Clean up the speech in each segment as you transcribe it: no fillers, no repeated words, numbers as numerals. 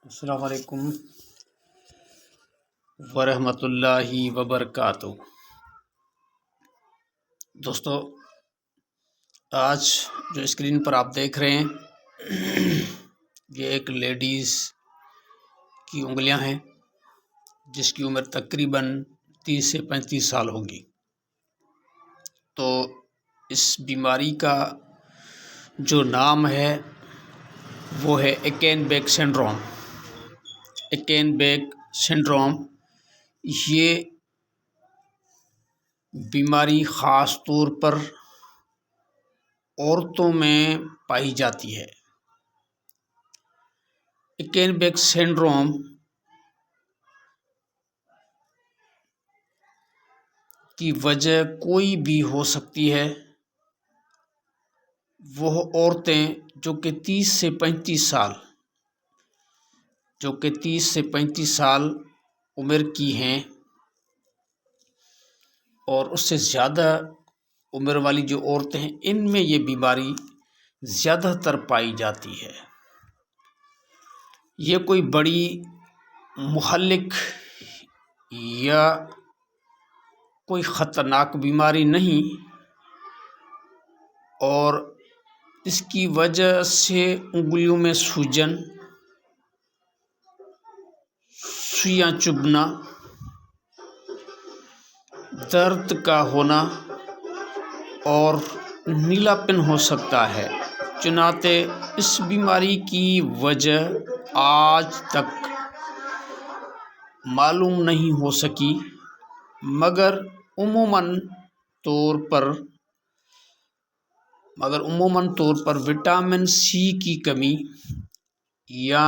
السلام علیکم ورحمۃ اللہ وبرکاتہ۔ دوستو، آج جو اسکرین پر آپ دیکھ رہے ہیں یہ ایک لیڈیز کی انگلیاں ہیں جس کی عمر تقریباً 30 سے 35 سال ہوگی۔ تو اس بیماری کا جو نام ہے وہ ہے ایکین بیک سنڈروم۔ ایکین بیک سنڈروم یہ بیماری خاص طور پر عورتوں میں پائی جاتی ہے۔ ایکین بیک سنڈروم کی وجہ کوئی بھی ہو سکتی ہے۔ وہ عورتیں جو کہ 30 سے 35 سال عمر کی ہیں اور اس سے زیادہ عمر والی جو عورتیں ہیں ان میں یہ بیماری زیادہ تر پائی جاتی ہے۔ یہ کوئی بڑی مہلک یا کوئی خطرناک بیماری نہیں، اور اس کی وجہ سے انگلیوں میں سوجن، سوئیاں چبھنا، درد کا ہونا اور نیلا پن ہو سکتا ہے۔ چنانچہ اس بیماری کی وجہ آج تک معلوم نہیں ہو سکی، مگر عموماً طور پر وٹامن سی کی کمی یا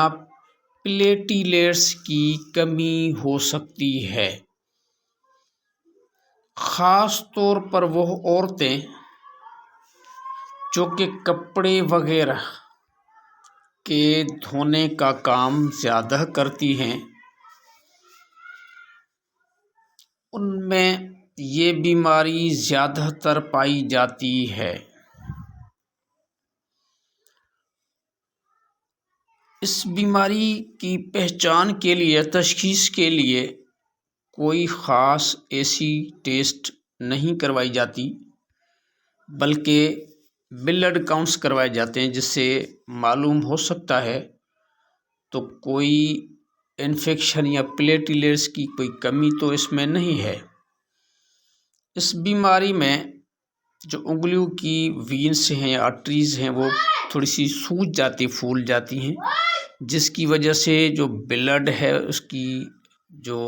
پلیٹلیٹس کی کمی ہو سکتی ہے۔ خاص طور پر وہ عورتیں جو کہ کپڑے وغیرہ کے دھونے کا کام زیادہ کرتی ہیں، ان میں یہ بیماری زیادہ تر پائی جاتی ہے۔ اس بیماری کی پہچان کے لیے، تشخیص کے لیے کوئی خاص ایسی ٹیسٹ نہیں کروائی جاتی، بلکہ بلڈ کاؤنٹس کروائے جاتے ہیں جس سے معلوم ہو سکتا ہے تو کوئی انفیکشن یا پلیٹلیٹس کی کوئی کمی تو اس میں نہیں ہے۔ اس بیماری میں جو انگلیوں کی وینس ہیں یا آرٹریز ہیں وہ تھوڑی سی سوج جاتی، پھول جاتی ہیں، جس کی وجہ سے جو بلڈ ہے اس کی جو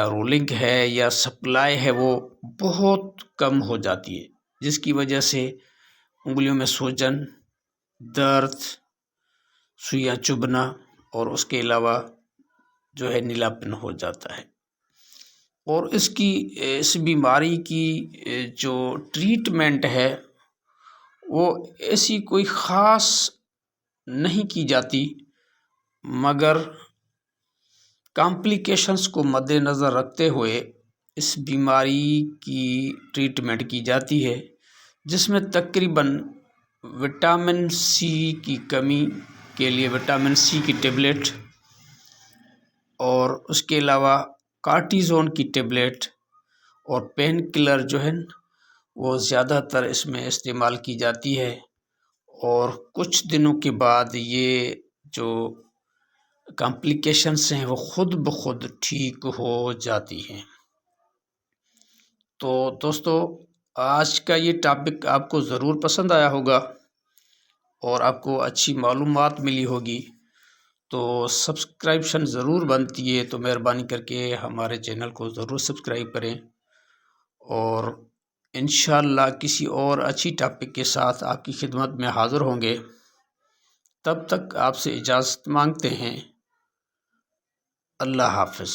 رولنگ ہے یا سپلائی ہے وہ بہت کم ہو جاتی ہے، جس کی وجہ سے انگلیوں میں سوجن، درد، سوئیاں چبھنا اور اس کے علاوہ جو ہے نیلا پن ہو جاتا ہے۔ اور اس بیماری کی جو ٹریٹمنٹ ہے وہ ایسی کوئی خاص نہیں کی جاتی، مگر کمپلیکیشنز کو مد نظر رکھتے ہوئے اس بیماری کی ٹریٹمنٹ کی جاتی ہے، جس میں تقریباً وٹامن سی کی کمی کے لیے وٹامن سی کی ٹیبلٹ اور اس کے علاوہ کارٹیزون کی ٹیبلٹ اور پین کلر جو ہے وہ زیادہ تر اس میں استعمال کی جاتی ہے، اور کچھ دنوں کے بعد یہ جو کمپلیکیشنز ہیں وہ خود بخود ٹھیک ہو جاتی ہیں۔ تو دوستو، آج کا یہ ٹاپک آپ کو ضرور پسند آیا ہوگا اور آپ کو اچھی معلومات ملی ہوگی، تو سبسکرائبشن ضرور بنتی ہے، تو مہربانی کر کے ہمارے چینل کو ضرور سبسکرائب کریں، اور انشاءاللہ کسی اور اچھی ٹاپک کے ساتھ آپ کی خدمت میں حاضر ہوں گے۔ تب تک آپ سے اجازت مانگتے ہیں۔ اللہ حافظ۔